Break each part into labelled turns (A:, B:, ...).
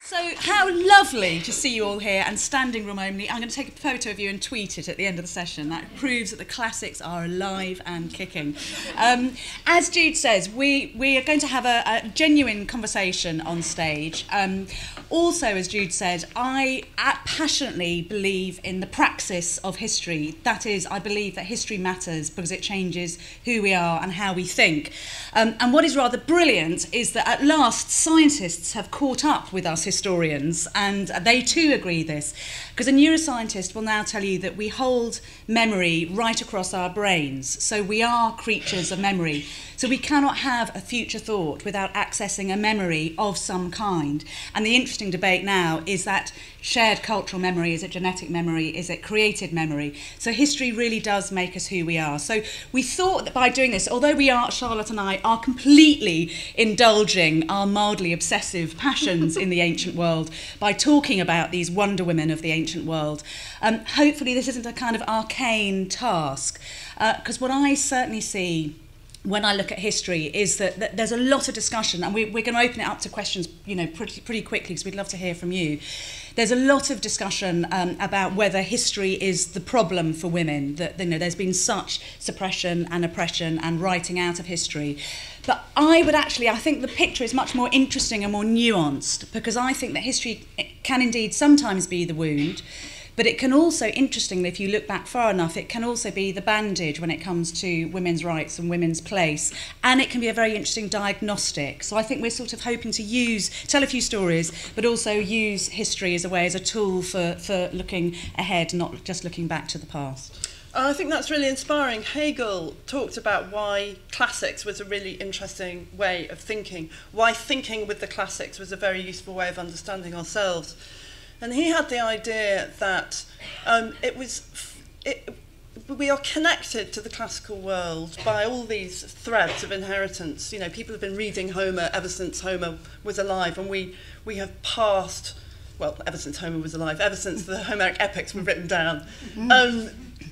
A: So how lovely to see you all here and standing room only. I'm going to take a photo of you and tweet it at the end of the session. That proves that the classics are alive and kicking. As Jude says, we are going to have a genuine conversation on stage. Also, as Jude said, I passionately believe in the praxis of history. That is, I believe that history matters because it changes who we are and how we think. And what is rather brilliant is that at last scientists have caught up with us historians, and they too agree this, because a neuroscientist will now tell you that we hold memory right across our brains. So we are creatures of memory. So we cannot have a future thought without accessing a memory of some kind. And the interesting debate now is that shared cultural memory, is it genetic memory, is it created memory? So history really does make us who we are. So we thought that by doing this, although Charlotte and I are completely indulging our mildly obsessive passions in the ancient world by talking about these wonder women of the ancient world, hopefully this isn't a kind of arcane task, because what I certainly see when I look at history is that there's a lot of discussion, and we're going to open it up to questions, pretty quickly, because we'd love to hear from you. There's a lot of discussion about whether history is the problem for women, that there's been such suppression and oppression and writing out of history. But I think the picture is much more interesting and more nuanced, because I think that history can indeed sometimes be the wound, but it can also, interestingly, if you look back far enough, it can also be the bandage when it comes to women's rights and women's place. And it can be a very interesting diagnostic. So I think we're sort of hoping to tell a few stories, but also use history as a tool for looking ahead, not just looking back to the past.
B: I think that's really inspiring. Hegel talked about why classics was a really interesting way of thinking, why thinking with the classics was a very useful way of understanding ourselves. And he had the idea that we are connected to the classical world by all these threads of inheritance. People have been reading Homer ever since Homer was alive, and we have passed, ever since Homer was alive, ever since the Homeric epics were written down.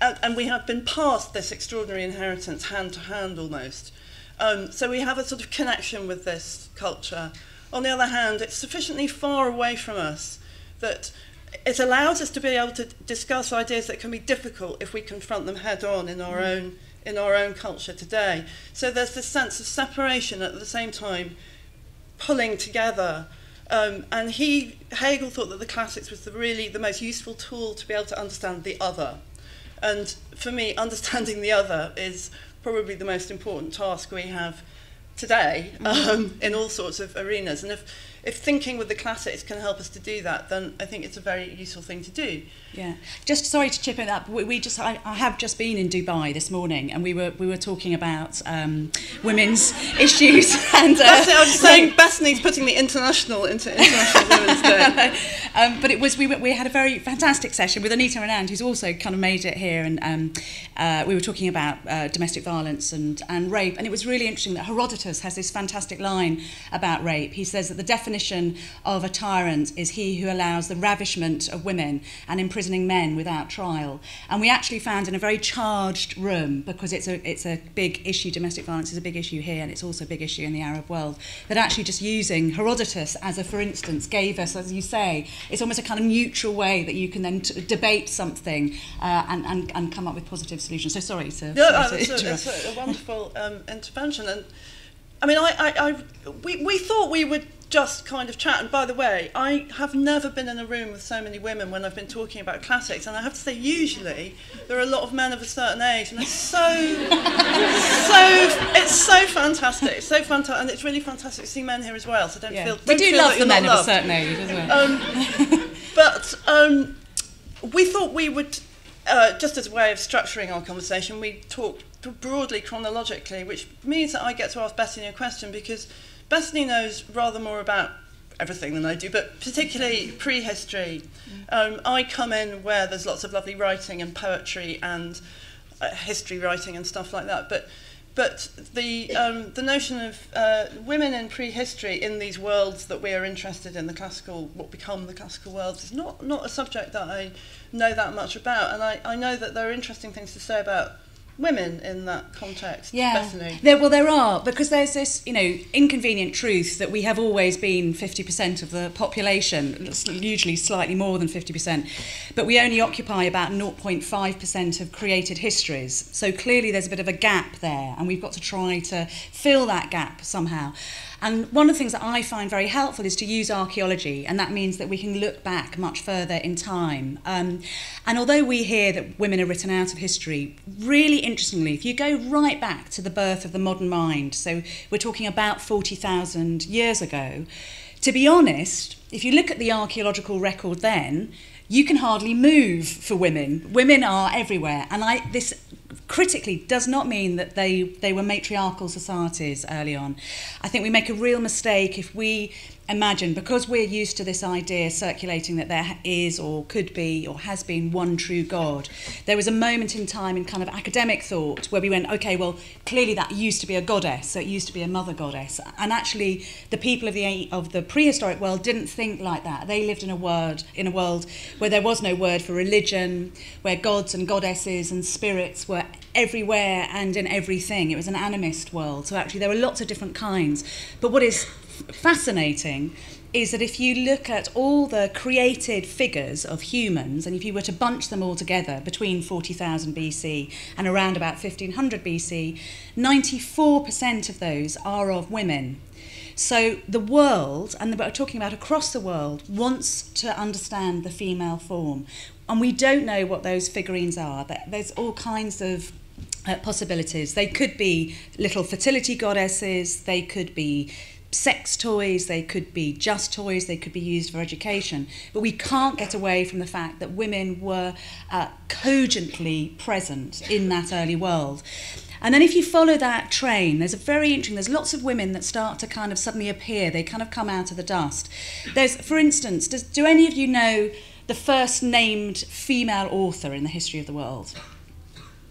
B: And we have been passed this extraordinary inheritance hand to hand almost. So we have a sort of connection with this culture. On the other hand, it's sufficiently far away from us that it allows us to be able to discuss ideas that can be difficult if we confront them head on in our own culture today. So there's this sense of separation at the same time pulling together. And Hegel thought that the classics was the most useful tool to be able to understand the other. And for me, understanding the other is probably the most important task we have today in all sorts of arenas. And if thinking with the classics can help us to do that, then I think it's a very useful thing to do.
A: Yeah. Just sorry to chip it up. I have just been in Dubai this morning, and we were talking about women's issues. And
B: that's it. I was saying Bethany's putting the international into International Women's Day.
A: But we had a very fantastic session with Anita Anand, who's also kind of made it here, and we were talking about domestic violence and rape, and it was really interesting that Herodotus has this fantastic line about rape. He says that the definition of a tyrant is he who allows the ravishment of women and imprisoning men without trial. And we actually found in a very charged room, because it's a big issue, domestic violence is a big issue here, and it's also a big issue in the Arab world, that actually just using Herodotus as a for instance gave us, as you say, it's almost a kind of neutral way that you can then debate something and come up with positive solutions. So sorry to
B: it's a wonderful intervention. And I mean, we thought we would just kind of chat. And by the way, I have never been in a room with so many women when I've been talking about classics. And I have to say, usually there are a lot of men of a certain age, and it's so fantastic. It's so fantastic, and it's really fantastic to see men here as well. So don't feel
A: we do love the men of a
B: loved.
A: certain age as well.
B: But we thought we would, just as a way of structuring our conversation, we talked broadly chronologically, which means that I get to ask Bethany a question, because Bethany knows rather more about everything than I do, but particularly prehistory. I come in where there's lots of lovely writing and poetry and history writing and stuff like that. But the notion of women in prehistory in these worlds that we are interested in, what become the classical worlds, is not a subject that I know that much about. And I know that there are interesting things to say about women in that context,
A: Yeah,
B: Bethany?
A: there are, because there's this, inconvenient truth that we have always been 50% of the population, usually slightly more than 50%, but we only occupy about 0.5% of created histories. So clearly there's a bit of a gap there, and we've got to try to fill that gap somehow. And one of the things that I find very helpful is to use archaeology, and that means that we can look back much further in time. And although we hear that women are written out of history, really interestingly, if you go right back to the birth of the modern mind, so we're talking about 40,000 years ago, to be honest, if you look at the archaeological record then, you can hardly move for women. Women are everywhere, and this critically does not mean that they were matriarchal societies early on. I think we make a real mistake if we imagine, because we're used to this idea circulating that there is or could be or has been one true God. There was a moment in time in kind of academic thought where we went, okay, well, clearly that used to be a goddess, so it used to be a mother goddess. And actually, the people of the prehistoric world didn't think like that. They lived in a world where there was no word for religion, where gods and goddesses and spirits were everywhere and in everything. It was an animist world. So actually, there were lots of different kinds. But what is fascinating is that if you look at all the created figures of humans, and if you were to bunch them all together between 40,000 BC and around about 1500 BC, 94% of those are of women. So the world, and we're talking about across the world, wants to understand the female form. And we don't know what those figurines are. There's all kinds of possibilities. They could be little fertility goddesses, they could be sex toys, they could be just toys, they could be used for education. But we can't get away from the fact that women were cogently present in that early world. And then if you follow that train, there's lots of women that start to kind of suddenly appear. They kind of come out of the dust. For instance, do any of you know the first named female author in the history of the world?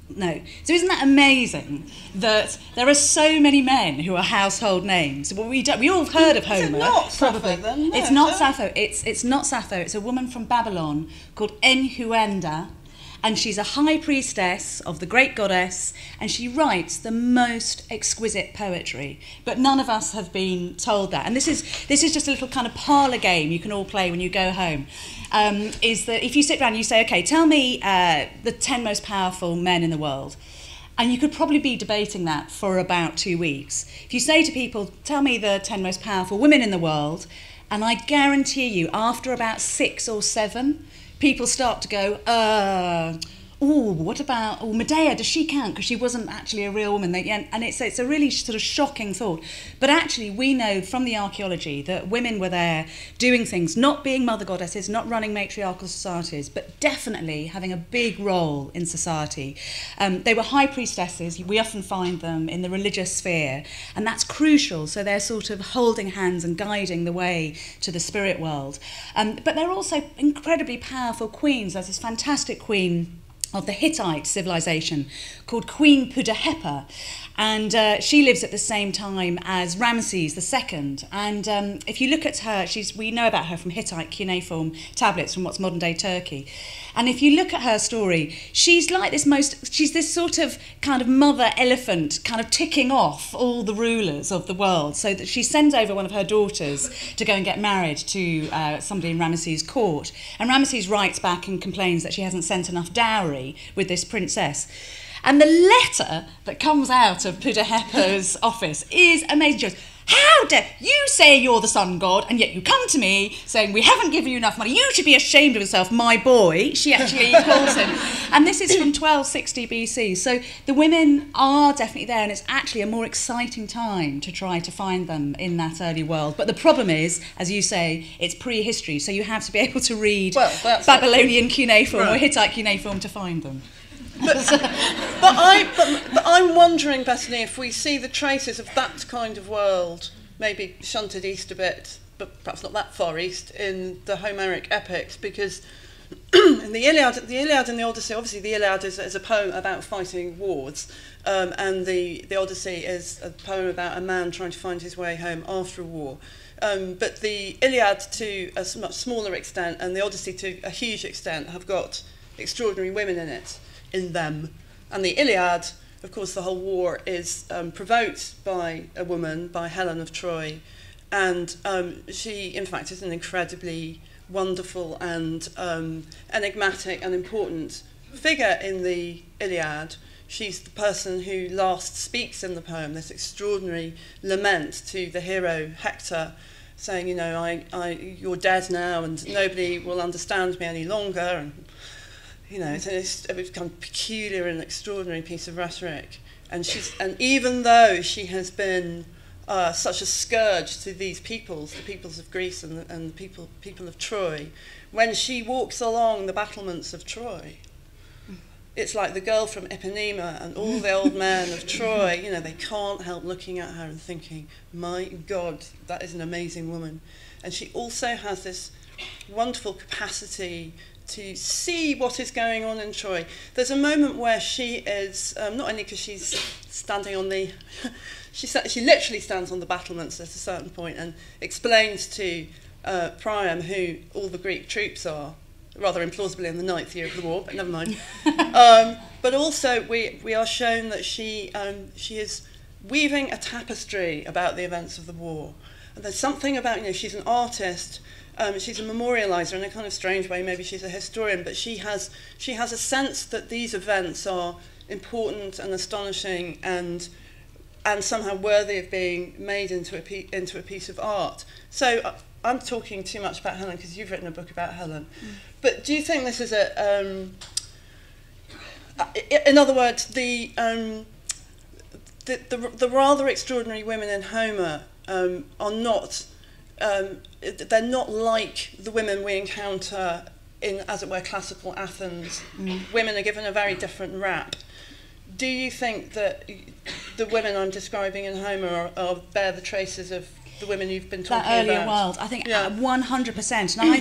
A: No. So isn't that amazing that there are so many men who are household names? Well, we all have heard of Homer.
B: Is it not Sappho then? No,
A: it's not Sappho. It's not Sappho. It's a woman from Babylon called Enhuenda, and she's a high priestess of the great goddess, and she writes the most exquisite poetry. But none of us have been told that. And this is just a little kind of parlour game you can all play when you go home. Is that if you sit down and you say, okay, tell me the 10 most powerful men in the world, and you could probably be debating that for about 2 weeks. If you say to people, tell me the 10 most powerful women in the world, and I guarantee you, after about 6 or 7, people start to go, what about Medea? Does she count? Because she wasn't actually a real woman. And it's a really sort of shocking thought. But actually, we know from the archaeology that women were there doing things, not being mother goddesses, not running matriarchal societies, but definitely having a big role in society. They were high priestesses. We often find them in the religious sphere, and that's crucial. So they're sort of holding hands and guiding the way to the spirit world. But they're also incredibly powerful queens. There's this fantastic queen of the Hittite civilization called Queen Pudahepa, and she lives at the same time as Ramses II. And if you look at her, we know about her from Hittite cuneiform tablets from what's modern day Turkey. And if you look at her story, she's this sort of kind of mother elephant kind of ticking off all the rulers of the world, so that she sends over one of her daughters to go and get married to somebody in Ramses' court. And Ramses writes back and complains that she hasn't sent enough dowry with this princess. And the letter that comes out of Pudahepa's office is amazing. She goes, how dare you say you're the sun god, and yet you come to me saying we haven't given you enough money. You should be ashamed of yourself, my boy. She actually calls him. And this is from 1260 BC. So the women are definitely there, and it's actually a more exciting time to try to find them in that early world. But the problem is, as you say, it's prehistory, so you have to be able to read Babylonian cuneiform or Hittite cuneiform to find them.
B: But I'm wondering, Bethany, if we see the traces of that kind of world, maybe shunted east a bit, but perhaps not that far east, in the Homeric epics, because in the Iliad and the Odyssey, obviously the Iliad is a poem about fighting wars, and the Odyssey is a poem about a man trying to find his way home after a war. But the Iliad, to a much smaller extent, and the Odyssey to a huge extent, have got extraordinary women in them. And the Iliad, of course, the whole war is provoked by a woman, by Helen of Troy, and she, in fact, is an incredibly wonderful and enigmatic and important figure in the Iliad. She's the person who last speaks in the poem, this extraordinary lament to the hero Hector, saying, you know, you're dead now and nobody will understand me any longer. And, you know, it's a kind of peculiar and extraordinary piece of rhetoric. And even though she has been such a scourge to these peoples, the peoples of Greece and the people of Troy, when she walks along the battlements of Troy, it's like the girl from Ipanema and all the old men of Troy, you know, they can't help looking at her and thinking, my God, that is an amazing woman. And she also has this wonderful capacity to see what is going on in Troy. There's a moment where she is, not only because she's standing on the, she literally stands on the battlements at a certain point and explains to Priam who all the Greek troops are, rather implausibly in the 9th year of the war, but never mind. But also we are shown that she is weaving a tapestry about the events of the war. And there's something about, you know, she's an artist, she's a memorializer in a kind of strange way, maybe she's a historian, but she has a sense that these events are important and astonishing and somehow worthy of being made into a piece of art. So I'm talking too much about Helen because you've written a book about Helen. But do you think this is in other words, the rather extraordinary women in Homer are not, they're not like the women we encounter in, as it were, classical Athens. Women are given a very different rap. Do you think that the women I'm describing in Homer bear the traces of the women you've been talking about?
A: That earlier world, I think 100%. And I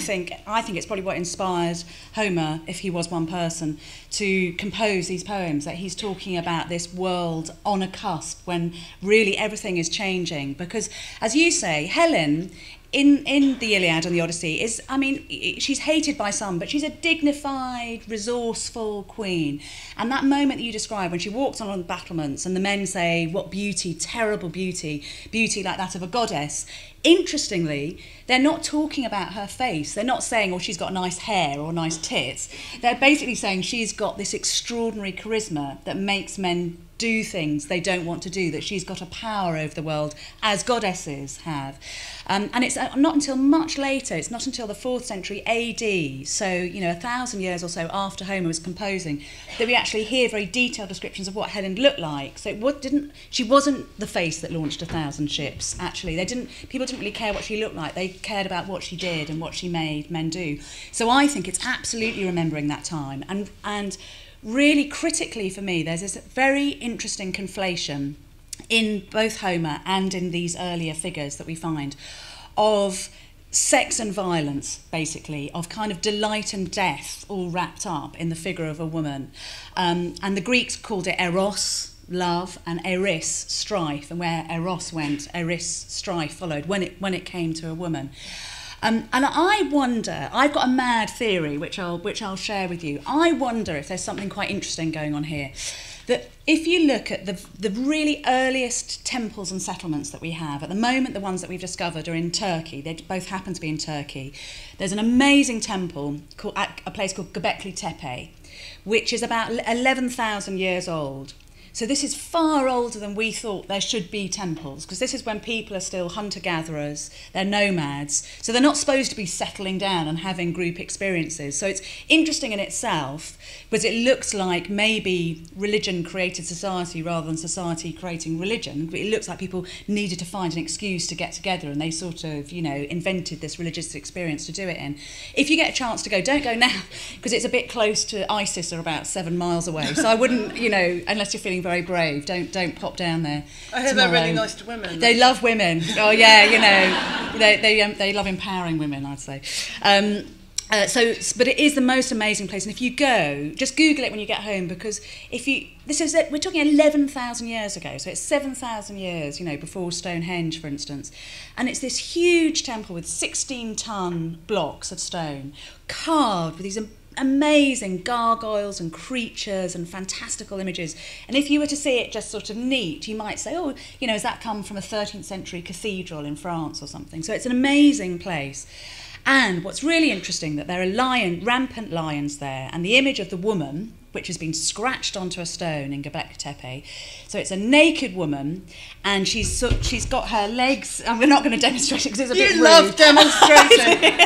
A: think it's probably what inspired Homer, if he was one person, to compose these poems, that he's talking about this world on a cusp when really everything is changing. Because, as you say, Helen in the Iliad and the Odyssey is, I mean, she's hated by some, but she's a dignified, resourceful queen. And that moment that you describe when she walks on the battlements and the men say, what beauty, terrible beauty, beauty like that of a goddess. Interestingly, they're not talking about her face. They're not saying, oh, she's got nice hair or nice tits. They're basically saying she's got this extraordinary charisma that makes men do things they don't want to do, that she's got a power over the world as goddesses have. And it's not until much later, it's not until the 4th century AD, so, you know, 1,000 years or so after Homer was composing, that we actually hear very detailed descriptions of what Helen looked like. So she wasn't the face that launched 1,000 ships, actually. People didn't really care what she looked like. They cared about what she did and what she made men do. So I think it's absolutely remembering that time. And really critically for me, there's this very interesting conflation in both Homer and in these earlier figures that we find of sex and violence, basically, of kind of delight and death all wrapped up in the figure of a woman. And the Greeks called it eros, love, and eris, strife, and where eros went, eris, strife followed when it came to a woman. And I wonder, I've got a mad theory which I'll share with you. I wonder if there's something quite interesting going on here. That if you look at the really earliest temples and settlements that we have, at the moment the ones that we've discovered are in Turkey, they both happen to be in Turkey. There's an amazing temple at a place called Göbekli Tepe, which is about 11,000 years old. So this is far older than we thought there should be temples, because this is when people are still hunter-gatherers, they're nomads, so they're not supposed to be settling down and having group experiences. So it's interesting in itself, because it looks like maybe religion created society rather than society creating religion. It looks like people needed to find an excuse to get together, and they sort of, you know, invented this religious experience to do it in. If you get a chance to go, don't go now, because it's a bit close to ISIS, or about 7 miles away. So I wouldn't, you know, unless you're feeling very brave, don't pop down there.
B: I hear
A: tomorrow.
B: they're really nice to women.
A: They love women. Oh yeah, you know, they love empowering women, I'd say. But it is the most amazing place, and if you go, just Google it when you get home, because we're talking 11,000 years ago, so it's 7,000 years, you know, before Stonehenge, for instance, and it's this huge temple with 16-ton blocks of stone, carved with these amazing gargoyles and creatures and fantastical images. And if you were to see it just sort of neat, you might say, oh, you know, has that come from a 13th century cathedral in France or something? So it's an amazing place. And what's really interesting, that there are rampant lions there, and the image of the woman, which has been scratched onto a stone in Göbekli Tepe. So it's a naked woman, and she's got her legs, and we're not going to demonstrate it because it's a bit rude.
B: You love demonstrating.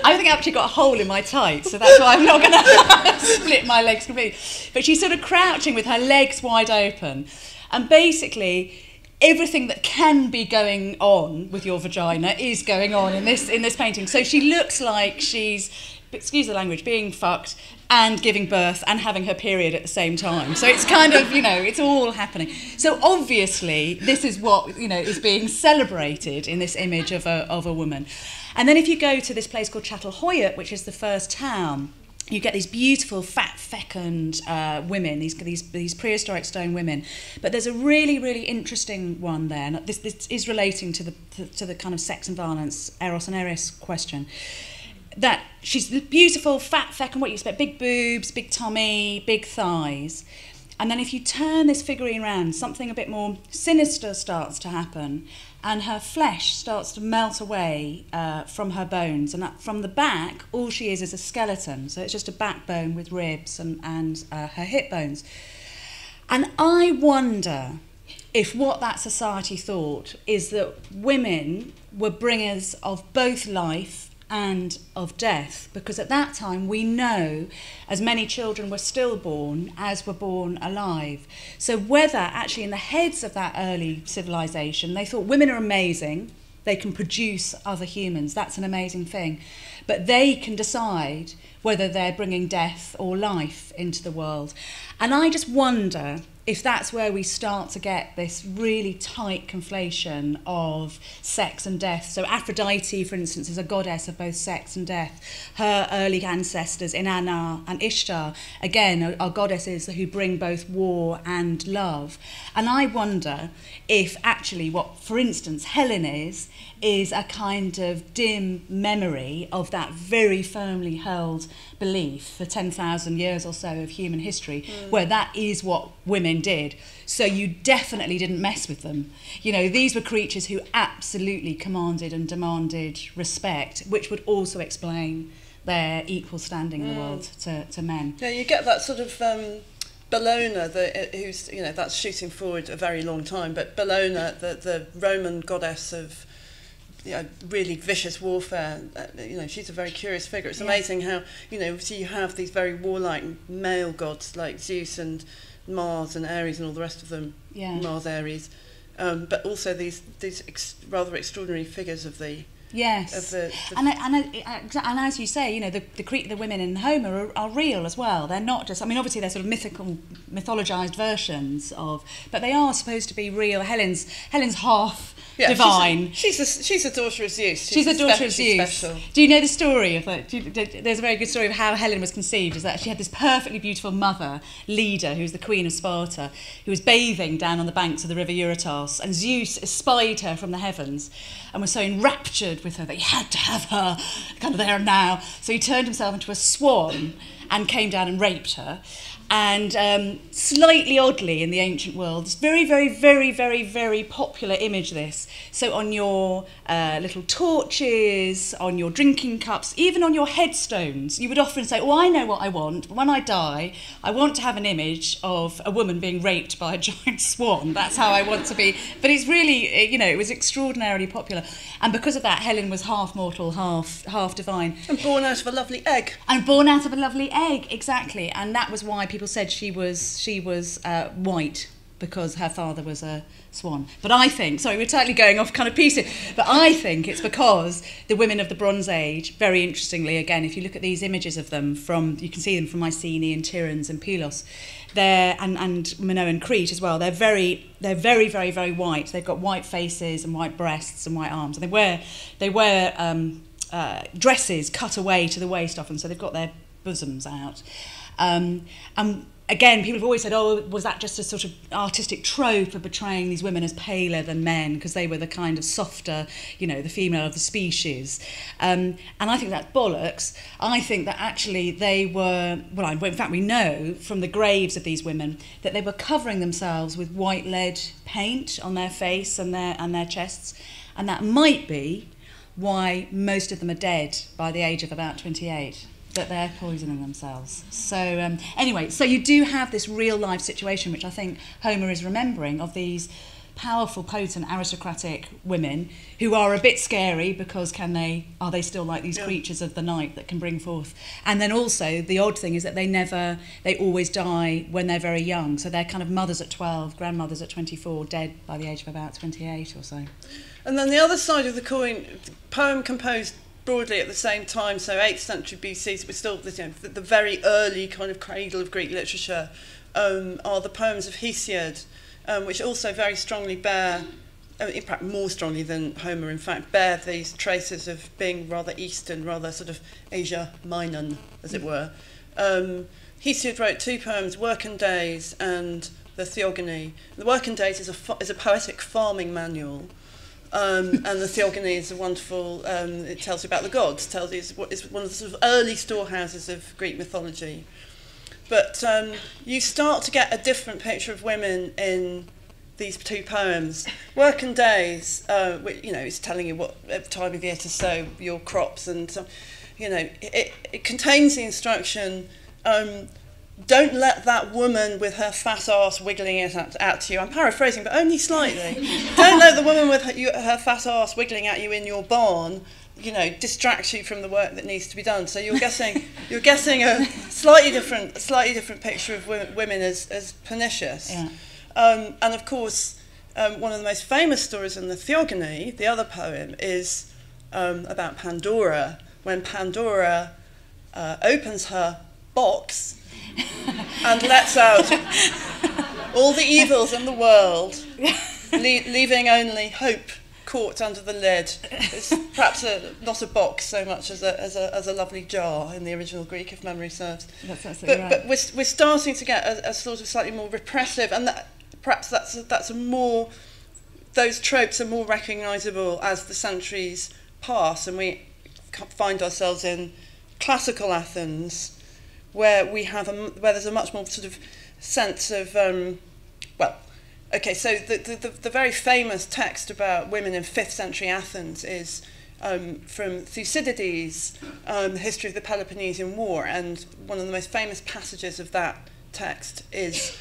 A: I think I've actually got a hole in my tights, so that's why I'm not going to split my legs completely. But she's sort of crouching with her legs wide open, and basically everything that can be going on with your vagina is going on in this painting. So she looks like she's, excuse the language, being fucked and giving birth and having her period at the same time. So it's kind of, you know, it's all happening. So obviously this is what, you know, is being celebrated in this image of a woman. And then if you go to this place called Çatalhöyük, which is the first town, you get these beautiful, fat, fecund women, these prehistoric stone women. But there's a really, really interesting one there. And this is relating to the kind of sex and violence, eros and eris question. That she's beautiful, fat, fecund, what you expect, big boobs, big tummy, big thighs. And then if you turn this figurine around, something a bit more sinister starts to happen, and her flesh starts to melt away from her bones. And from the back, all she is a skeleton. So it's just a backbone with ribs and her hip bones. And I wonder if what that society thought is that women were bringers of both life and of death, because at that time we know as many children were stillborn as were born alive. So whether actually in the heads of that early civilization they thought women are amazing, they can produce other humans, that's an amazing thing, but they can decide whether they're bringing death or life into the world. And I just wonder if that's where we start to get this really tight conflation of sex and death. So Aphrodite, for instance, is a goddess of both sex and death. Her early ancestors, Inanna and Ishtar, again, are goddesses who bring both war and love. And I wonder if actually what, for instance, Helen is a kind of dim memory of that very firmly held belief for 10,000 years or so of human history, where that is what women did. So you definitely didn't mess with them. You know, these were creatures who absolutely commanded and demanded respect, which would also explain their equal standing in the world to men.
B: Yeah, you get that sort of Bellona, who's, you know, that's shooting forward a very long time, but Bellona, the Roman goddess of, you know, really vicious warfare, you know, she's a very curious figure. It's amazing how, you know, so you have these very warlike male gods like Zeus and Mars and Ares and all the rest of them, Mars, Ares, but also these rather extraordinary figures of the...
A: Yes, and as you say, you know, the women in Homer are real as well. They're not just, I mean, obviously they're sort of mythologized versions of, but they are supposed to be real. Helen's half divine.
B: She's a daughter of Zeus.
A: She's a daughter of Zeus.
B: Special.
A: Do you know the story of that? There's a very good story of how Helen was conceived. Is that she had this perfectly beautiful mother, Leda, who's the queen of Sparta, who was bathing down on the banks of the river Eurotas, and Zeus espied her from the heavens and was so enraptured with her that he had to have her kind of there and now. So he turned himself into a swan and came down and raped her. And slightly oddly in the ancient world, it's very, very, very, very, very popular image, this. So on your little torches, on your drinking cups, even on your headstones, you would often say, oh, I know what I want. When I die, I want to have an image of a woman being raped by a giant swan. That's how I want to be. But it's really, you know, it was extraordinarily popular. And because of that, Helen was half mortal, half divine.
B: And born out of a lovely egg.
A: And born out of a lovely egg, exactly. And that was why people said she was white, because her father was a swan. But I think, sorry, we're totally going off kind of pieces, but I think it's because the women of the Bronze Age, very interestingly, again, if you look at these images of them you can see them from Mycenae and Tiryns and Pylos, and Minoan Crete as well, they're very, very, very white. They've got white faces and white breasts and white arms. And they wear dresses cut away to the waist often, so they've got their bosoms out. And again, people have always said, oh, was that just a sort of artistic trope of portraying these women as paler than men because they were the kind of softer, you know, the female of the species. And I think that's bollocks. I think that actually they were, well, in fact, we know from the graves of these women that they were covering themselves with white lead paint on their face and their chests. And that might be why most of them are dead by the age of about 28. That they're poisoning themselves. So anyway, so you do have this real life situation, which I think Homer is remembering, of these powerful, potent, aristocratic women who are a bit scary because are they still like these creatures of the night that can bring forth? And then also the odd thing is that they always die when they're very young. So they're kind of mothers at 12, grandmothers at 24, dead by the age of about 28 or so.
B: And then the other side of the coin, poem composed broadly at the same time, so 8th century BC, so we're still, you know, the very early kind of cradle of Greek literature, are the poems of Hesiod, which also very strongly bear, in fact more strongly than Homer, in fact, bear these traces of being rather Eastern, rather sort of Asia Minor, as it were. Hesiod wrote 2 poems, Working Days and the Theogony. The Working Days is a poetic farming manual. And the Theogony is a wonderful, it tells you about the gods, tells you it's one of the sort of early storehouses of Greek mythology. But you start to get a different picture of women in these 2 poems. Working Days, which, you know, is telling you what time of year to sow your crops, and you know, it contains the instruction, don't let that woman with her fat arse wiggling it at you. I'm paraphrasing, but only slightly. Don't let the woman with her fat arse wiggling at you in your barn, you know, distract you from the work that needs to be done. So you're getting a slightly different picture of women as pernicious. Yeah. And of course, one of the most famous stories in the Theogony, the other poem, is about Pandora. When Pandora opens her box and lets out all the evils in the world, leaving only hope caught under the lid. It's perhaps not a box so much as a lovely jar in the original Greek, if memory serves.
A: That's absolutely right.
B: But we're starting to get a sort of slightly more repressive, and perhaps that's a more, those tropes are more recognisable as the centuries pass, and we find ourselves in classical Athens, where where there's a much more sort of sense of so the very famous text about women in 5th century Athens is from Thucydides, the history of the Peloponnesian War, and one of the most famous passages of that text is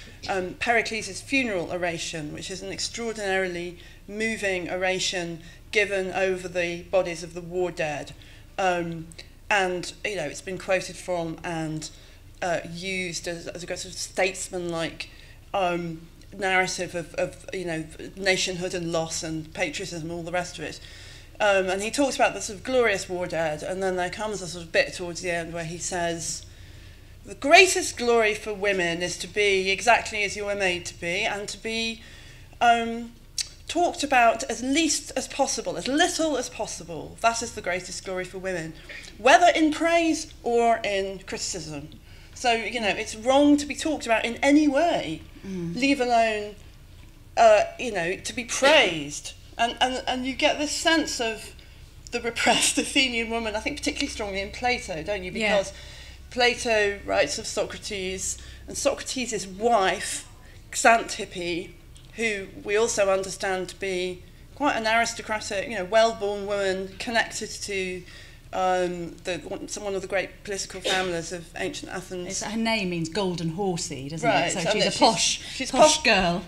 B: Pericles' funeral oration, which is an extraordinarily moving oration given over the bodies of the war dead. And, you know, it's been quoted from and used as a sort of statesman-like narrative of, you know, nationhood and loss and patriotism and all the rest of it. And he talks about the sort of glorious war dead, and then there comes a sort of bit towards the end where he says, the greatest glory for women is to be exactly as you were made to be, and to be talked about as least as possible, as little as possible. That is the greatest glory for women, whether in praise or in criticism. So, you know, it's wrong to be talked about in any way, leave alone, you know, to be praised. And you get this sense of the repressed Athenian woman, I think particularly strongly in Plato, don't you? Because Plato writes of Socrates, and Socrates' wife, Xanthippe, who we also understand to be quite an aristocratic, you know, well-born woman connected to one of the great political families of ancient Athens.
A: Her name means golden horsey, doesn't
B: right,
A: it? So she's a
B: posh
A: girl.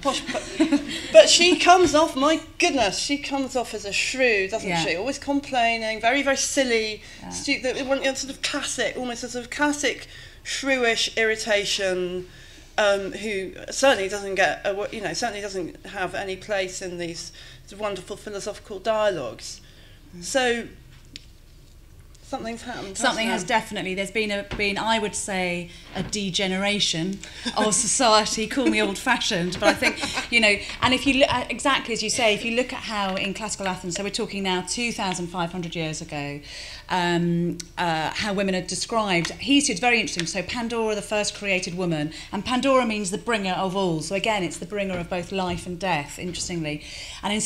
B: But she comes off, my goodness, she comes off as a shrew, doesn't she? Always complaining, very, very silly, sort of classic, almost a sort of classic shrewish irritation, who certainly doesn't certainly doesn't have any place in these wonderful philosophical dialogues. So Something's happened.
A: Something has definitely. There's been I would say, a degeneration of society. Call me old-fashioned, but I think, you know, and if you look exactly as you say, if you look at how in classical Athens, so we're talking now 2,500 years ago, how women are described. Hesiod's very interesting. So Pandora, the first created woman, and Pandora means the bringer of all. So again, it's the bringer of both life and death. Interestingly, and in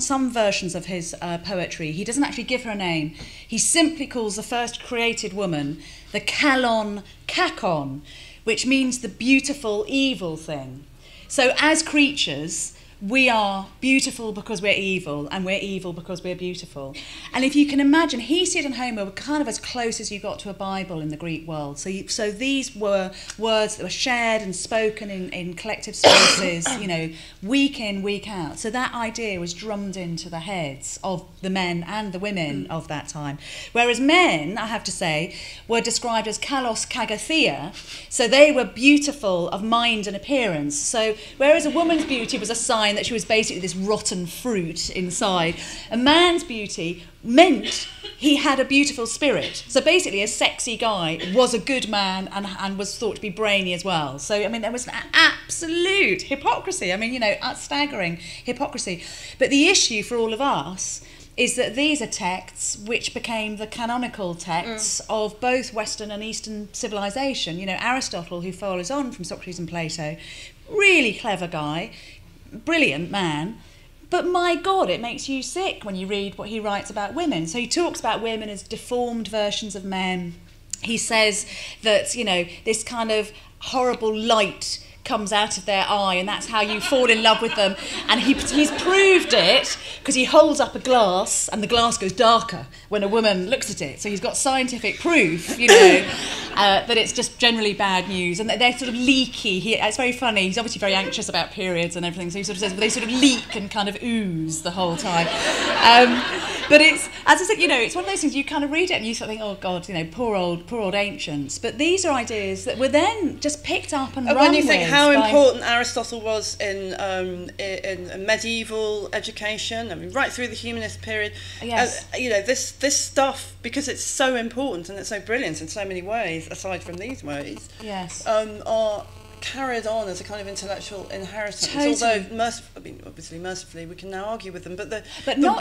A: some versions of his poetry, he doesn't actually give her a name. He simply calls the first created woman the Kalon Kakon, which means the beautiful evil thing. So as creatures, we are beautiful because we're evil, and we're evil because we're beautiful. And if you can imagine, Hesiod and Homer were kind of as close as you got to a Bible in the Greek world. So these were words that were shared and spoken in collective spaces, you know, week in, week out. So that idea was drummed into the heads of the men and the women of that time. Whereas men, I have to say, were described as kalos kagathea, so they were beautiful of mind and appearance. So whereas a woman's beauty was a sign that she was basically this rotten fruit inside, a man's beauty meant he had a beautiful spirit. So basically a sexy guy was a good man and was thought to be brainy as well. So, I mean, there was an absolute hypocrisy. I mean, you know, staggering hypocrisy. But the issue for all of us is that these are texts which became the canonical texts of both Western and Eastern civilization. You know, Aristotle, who follows on from Socrates and Plato, really clever guy, brilliant man, but my God, it makes you sick when you read what he writes about women. So he talks about women as deformed versions of men. He says that, you know, this kind of horrible light comes out of their eye, and that's how you fall in love with them. And he's proved it because he holds up a glass and the glass goes darker when a woman looks at it. So he's got scientific proof, you know, that it's just generally bad news, and they're sort of leaky. It's very funny. He's obviously very anxious about periods and everything, so he sort of says, well, they sort of leak and kind of ooze the whole time. But it's, as I said, you know, it's one of those things you kind of read it and you sort of think, oh God, you know, poor old ancients. But these are ideas that were then just picked up and run
B: when you think how
A: by
B: important Aristotle was in medieval education, I mean, right through the humanist period,
A: yes.
B: You know, this stuff, because it's so important and it's so brilliant in so many ways, aside from these ways,
A: yes,
B: are carried on as a kind of intellectual inheritance.
A: Totally.
B: Although, obviously, mercifully, we can now argue with them, but the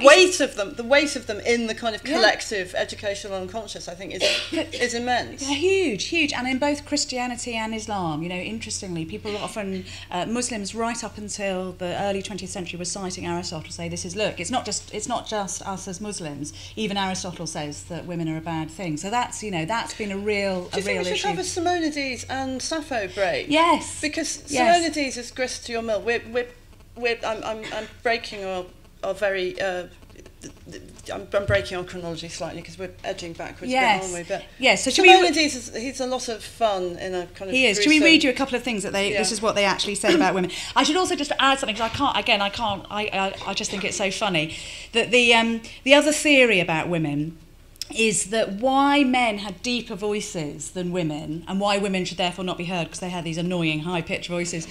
B: weight of them in the kind of collective educational unconscious, I think, is immense.
A: Huge, and in both Christianity and Islam. You know, interestingly, people often, Muslims right up until the early 20th century were citing Aristotle to say, this is, look, it's not just us as Muslims. Even Aristotle says that women are a bad thing. So that's, you know, that's been a real issue.
B: Do you think we should have a Simonides and Sappho break?
A: Yes.
B: Because Simonides is grist to your mill. I'm breaking our very. I'm breaking our chronology slightly because we're edging backwards, aren't we? But
A: yes. So
B: Simonides he's a lot of fun in a kind of.
A: He is. Should we read you a couple of things that this is what they actually said about women? I should also just add something because I just think it's so funny that the other theory about women is that why men had deeper voices than women, and why women should therefore not be heard because they had these annoying high-pitched voices,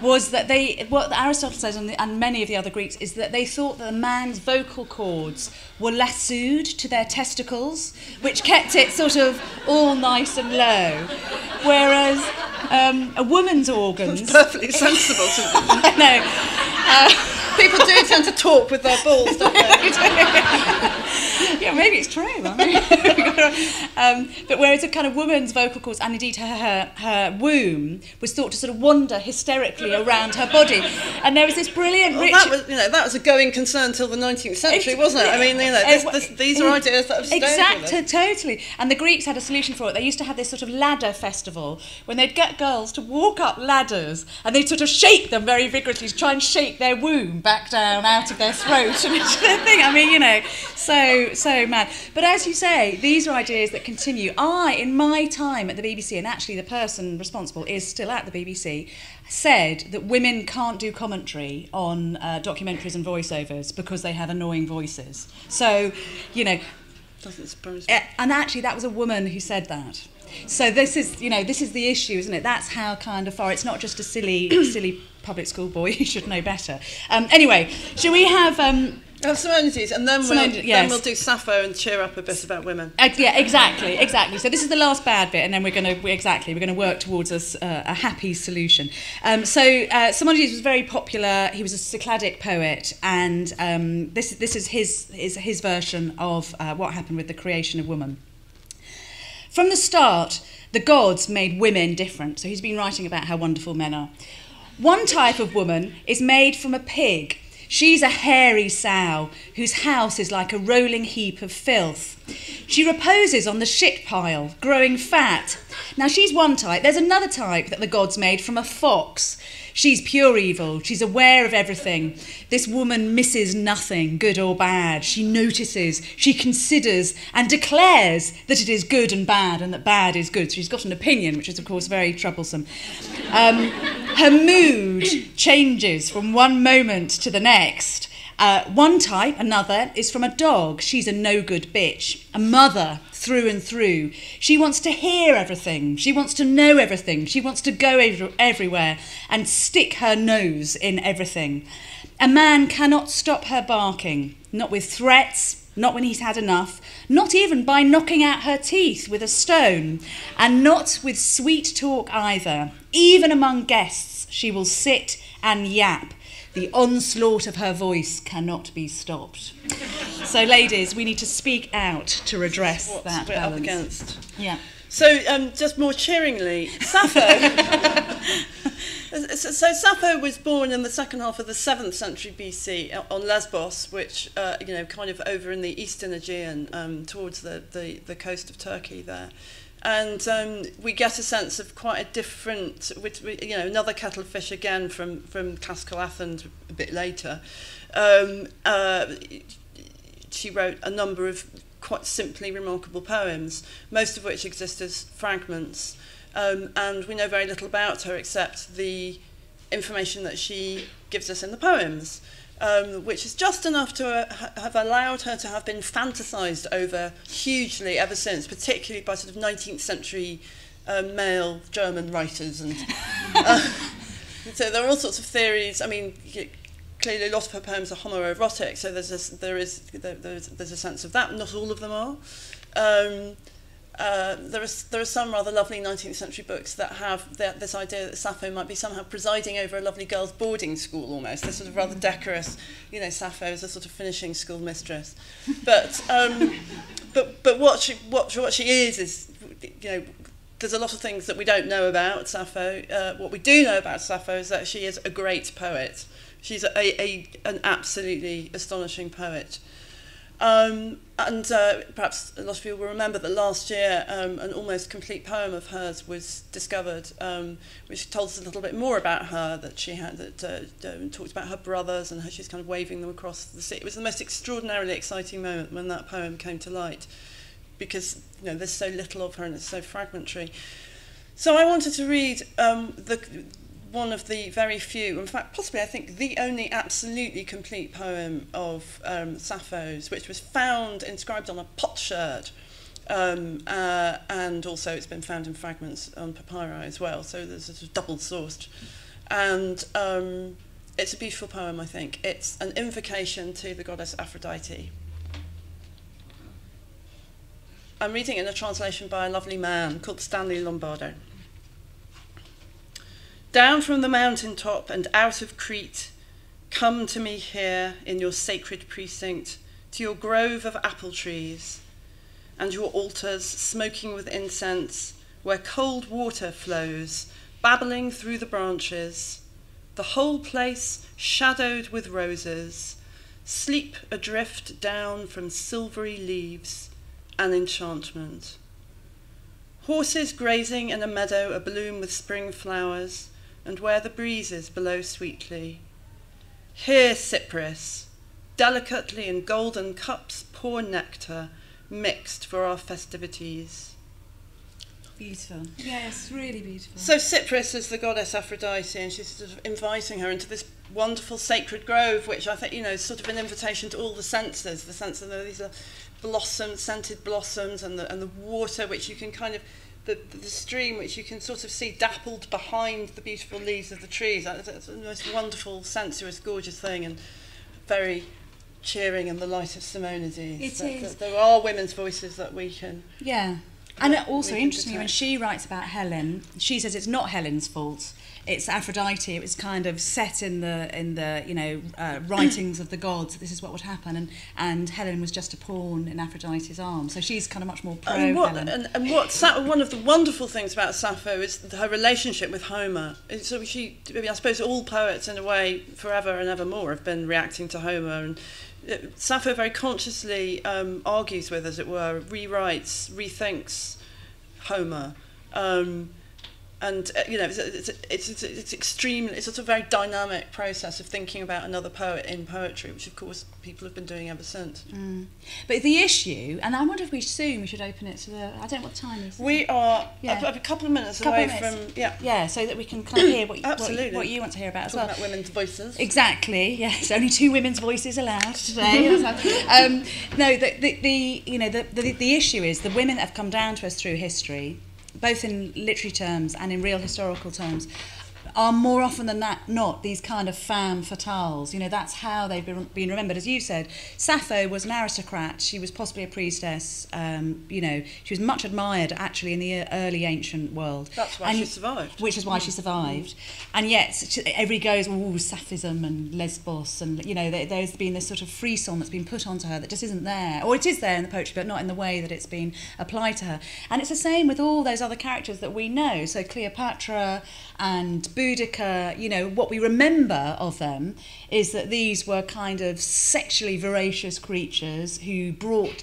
A: was that what Aristotle says and many of the other Greeks is that they thought that a man's vocal cords were lassoed to their testicles, which kept it sort of all nice and low, whereas a woman's organs...
B: It's perfectly sensible to me.
A: I know.
B: People do tend to talk with their balls, don't they?
A: Yeah, maybe it's true. But whereas a kind of woman's vocal cords, and indeed her womb, was thought to sort of wander hysterically around her body, and there was this brilliant.
B: That was a going concern till the 19th century, wasn't it? I mean, you know, these are ideas that have stayed with us.
A: Totally. And the Greeks had a solution for it. They used to have this sort of ladder festival when they'd get girls to walk up ladders, and they'd sort of shake them very vigorously to try and shake their womb back down out of their throat and thing. I mean, you know, so mad. But as you say, these are ideas that continue. In my time at the BBC, and actually the person responsible is still at the BBC, said that women can't do commentary on documentaries and voiceovers because they have annoying voices. So, you know,
B: doesn't surprise me.
A: And actually that was a woman who said that. So this is the issue, isn't it? That's how kind of far. It's not just a silly public school boy who should know better. Anyway, shall we have
B: Oh, Simonides, and then we'll do Sappho and cheer up a bit about women.
A: Yeah, exactly. So this is the last bad bit, and then we're going to work towards a happy solution. Simonides was very popular. He was a Cycladic poet, and this is his version of what happened with the creation of woman. From the start, the gods made women different. So he's been writing about how wonderful men are. One type of woman is made from a pig. She's a hairy sow whose house is like a rolling heap of filth. She reposes on the shit pile, growing fat. Now, she's one type. There's another type that the gods made from a fox. She's pure evil. She's aware of everything. This woman misses nothing, good or bad. She notices, she considers, and declares that it is good and bad, and that bad is good. So she's got an opinion, which is, of course, very troublesome. Her mood changes from one moment to the next. One type, another, is from a dog. She's a no-good bitch, a mother through and through. She wants to hear everything. She wants to know everything. She wants to go everywhere and stick her nose in everything. A man cannot stop her barking, not with threats, not when he's had enough, not even by knocking out her teeth with a stone, and not with sweet talk either. Even among guests, she will sit and yap. The onslaught of her voice cannot be stopped. So, ladies, we need to speak out to redress that balance.
B: Up against.
A: Yeah.
B: So, just more cheeringly, Sappho. So Sappho was born in the second half of the 7th century BC on Lesbos, which kind of over in the eastern Aegean, towards the coast of Turkey there. And we get a sense of quite a different, another kettle of fish again from classical Athens a bit later. She wrote a number of quite simply remarkable poems, most of which exist as fragments. And we know very little about her except the information that she gives us in the poems. Which is just enough to have allowed her to have been fantasized over hugely ever since, particularly by sort of 19th century male German writers. And so there are all sorts of theories. I mean, clearly a lot of her poems are homoerotic, so there's a sense of that. Not all of them are. There are some rather lovely 19th century books that have this idea that Sappho might be somehow presiding over a lovely girls' boarding school almost. This sort of rather decorous, Sappho is a sort of finishing school mistress. But what she is, there's a lot of things that we don't know about Sappho. What we do know about Sappho is that she is a great poet. She's an absolutely astonishing poet. And perhaps a lot of people will remember that last year an almost complete poem of hers was discovered, which told us a little bit more about her, that she had, talked about her brothers and how she's kind of waving them across the sea. It was the most extraordinarily exciting moment when that poem came to light, because there's so little of her and it's so fragmentary. So I wanted to read one of the very few, in fact, possibly I think the only absolutely complete poem of Sappho's, which was found inscribed on a potsherd, and also it's been found in fragments on papyri as well, so there's a sort of double-sourced. And it's a beautiful poem, I think. It's an invocation to the goddess Aphrodite. I'm reading it in a translation by a lovely man called Stanley Lombardo. Down from the mountain top and out of Crete, come to me here in your sacred precinct, to your grove of apple trees, and your altars smoking with incense, where cold water flows, babbling through the branches, the whole place shadowed with roses, sleep adrift down from silvery leaves, an enchantment. Horses grazing in a meadow abloom with spring flowers, and where the breezes blow sweetly. Here, Cyprus, delicately in golden cups pour nectar, mixed for our festivities.
A: Beautiful. Yes, really beautiful.
B: So Cyprus is the goddess Aphrodite, and she's sort of inviting her into this wonderful sacred grove, which I think, is sort of an invitation to all the senses, the sense that these are blossoms, scented blossoms, and the water, which you can kind of, the stream, which you can sort of see dappled behind the beautiful leaves of the trees. It's the most wonderful, sensuous, gorgeous thing, and very cheering in the light of Simonides.
A: It is.
B: There are women's voices that we can...
A: Yeah. And also, interestingly, when she writes about Helen, she says it's not Helen's fault. It's Aphrodite. It was kind of set in the writings of the gods. This is what would happen, and Helen was just a pawn in Aphrodite's arms. So she's kind of much more pro Helen.
B: And one of the wonderful things about Sappho is her relationship with Homer. So I suppose all poets, in a way, forever and evermore, have been reacting to Homer. And Sappho very consciously argues with, as it were, rewrites, rethinks Homer. And it's extremely, it's a very dynamic process of thinking about another poet in poetry, which of course people have been doing ever since.
A: But the issue, and I wonder if we should open it to the, I don't know what time is.
B: We are a couple of minutes away from
A: so that we can kind of hear what you want to hear about as well.
B: Talking about women's voices.
A: Exactly. Yes, only 2 women's voices allowed today. No, the issue is the women that have come down to us through history, both in literary terms and in real historical terms, are more often than not these kind of femme fatales. That's how they've been remembered. As you said, Sappho was an aristocrat. She was possibly a priestess. She was much admired, actually, in the early ancient world.
B: That's why she survived.
A: Which is why she survived. And yet, everybody goes, Sapphism and Lesbos, and, there's been this sort of frisson that's been put onto her that just isn't there. Or it is there in the poetry, but not in the way that it's been applied to her. And it's the same with all those other characters that we know. So Cleopatra and Boudica, what we remember of them is that these were kind of sexually voracious creatures who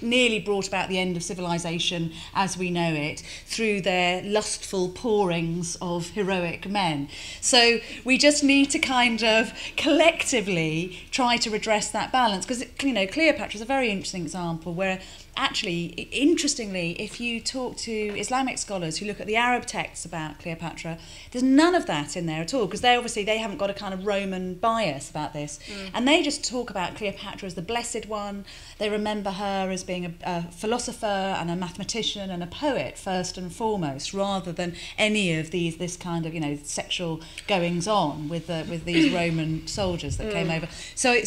A: nearly brought about the end of civilization as we know it through their lustful pourings of heroic men. So we just need to kind of collectively try to redress that balance, because, Cleopatra is a very interesting example where actually, interestingly, if you talk to Islamic scholars who look at the Arab texts about Cleopatra, there's none of that in there at all, because they haven't got a kind of Roman bias about this. And they just talk about Cleopatra as the blessed one. They remember her as being a philosopher and a mathematician and a poet, first and foremost, rather than any of this kind of, sexual goings-on with these Roman soldiers that came over. So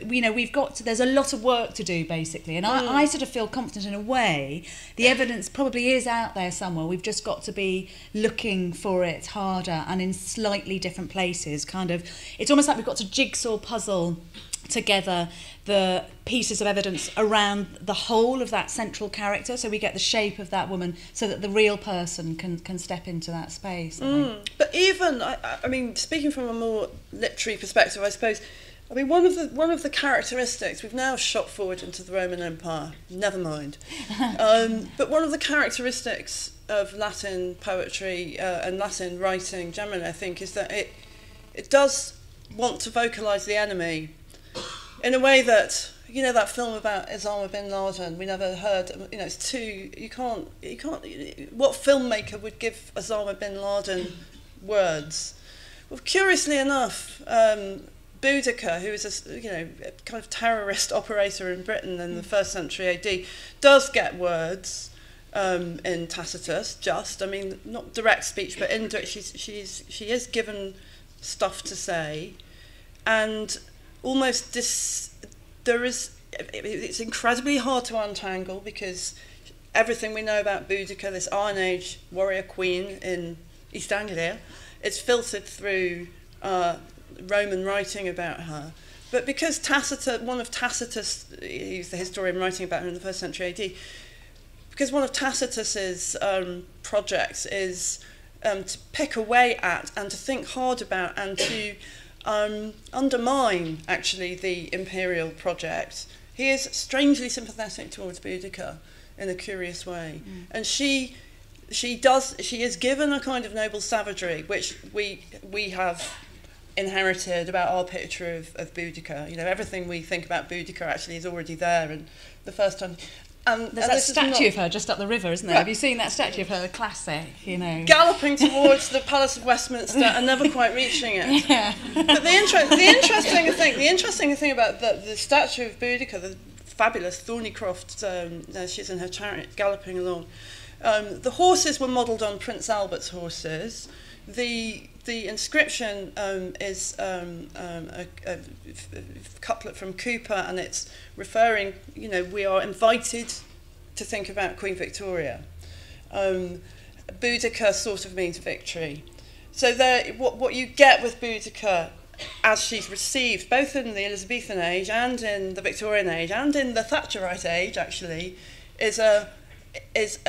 A: we've got there's a lot of work to do, basically. And I sort of feel confident in a way. The evidence probably is out there somewhere. We've just got to be looking for it harder and in slightly different places. It's almost like we've got to jigsaw puzzle together the pieces of evidence around the whole of that central character, so we get the shape of that woman, so that the real person can step into that space.
B: But even, I mean, speaking from a more literary perspective, I suppose, one of the characteristics, we've now shot forward into the Roman Empire, never mind. But one of the characteristics of Latin poetry and Latin writing generally, I think, is that it does want to vocalise the enemy in a way that, that film about Osama bin Laden, we never heard, it's too, you can't, what filmmaker would give Osama bin Laden words? Well, curiously enough, Boudica, who is a kind of terrorist operator in Britain in the 1st century AD, does get words in Tacitus. Not direct speech, but indirect. She is given stuff to say, and almost it's incredibly hard to untangle, because everything we know about Boudica, this Iron Age warrior queen in East Anglia, it's filtered through Roman writing about her. But because one of Tacitus, he's the historian writing about her in the 1st century AD, because one of Tacitus's projects is to pick away at and to think hard about and to undermine, actually, the imperial project. He is strangely sympathetic towards Boudica in a curious way. And she is given a kind of noble savagery, which we have inherited about our picture of Boudica. Everything we think about Boudica actually is already there, and the first time.
A: There's that statue of her just up the river, isn't there? Right. Have you seen that statue of her, the classic,
B: Galloping towards the Palace of Westminster and never quite reaching it. Yeah. But the interesting thing about the statue of Boudica, the fabulous Thornycroft, she's in her chariot galloping along, The horses were modelled on Prince Albert's horses. The inscription is a couplet from Cooper, and it's referring, we are invited to think about Queen Victoria. Boudica sort of means victory. So what you get with Boudica, as she's received, both in the Elizabethan age and in the Victorian age and in the Thatcherite age, actually, is a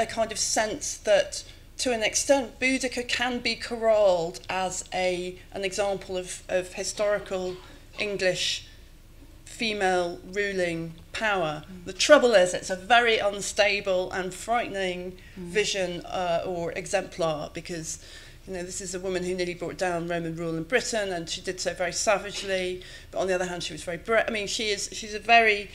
B: kind of sense that, to an extent, Boudica can be corralled as an example of historical English female ruling power. The trouble is, it's a very unstable and frightening vision or exemplar, because this is a woman who nearly brought down Roman rule in Britain, and she did so very savagely. But on the other hand, she was very brave. I mean, she's a very